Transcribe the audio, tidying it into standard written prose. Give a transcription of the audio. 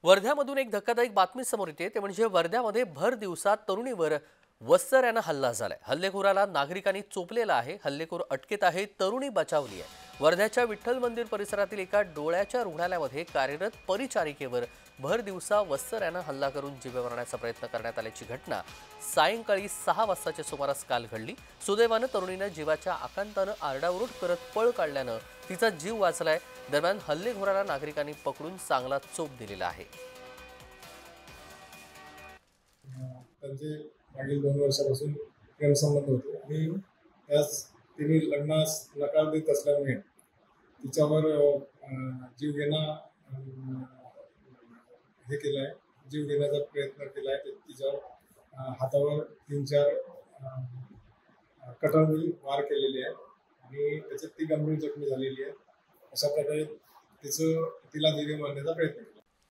वर्ध्यामधून एक धक्कादायक बातमी समोर येते ते म्हणजे वर्ध्यामध्ये भर दिवसात तरुणीवर वस्सऱ्यानं हल्ला झालाय। हल्लेखोराला नागरिकांनी चोपलेला आहे। हल्लेखोर अटकेत आहे, तरुणी बचावली आहे। वर्ध्याच्या विठ्ठल मंदिर परिसरातील एका डोळ्याच्या रुग्णालयामध्ये कार्यरत परिचारिकेवर भर दिवसा वस्सऱ्यानं हल्ला करून जीवे मारण्याचा प्रयत्न करण्यात आल्याची घटना सायंकाळी 6 वाजताच्या सुमारास काल घडली। सुदैवानं तरुणीनं जीवाच्या आकांतानं आरडाओरड करत पळ काढल्यानं तिचा जीव वाचलाय। दरम्यान हल्लेखोराला नागरिकांनी पकडून चांगला चोप दिलेला आहे। त्यांचे मागील 2 वर्षापासून प्रेमसंबंध होते आणि त्यास तिने लग्नास नकार देत असल्यामुळे तिच्यावर जीव घेणं हे केलं आहे, जीव घेण्याचा प्रयत्न केला आहे। तिच्या हातावर 3-4 कटाने वार केलेले आहेत आणि त्याच्यात ती गंभीर जखमी झालेली आहे। अशा प्रकारे तिला जीवे मारण्याचा प्रयत्न केला।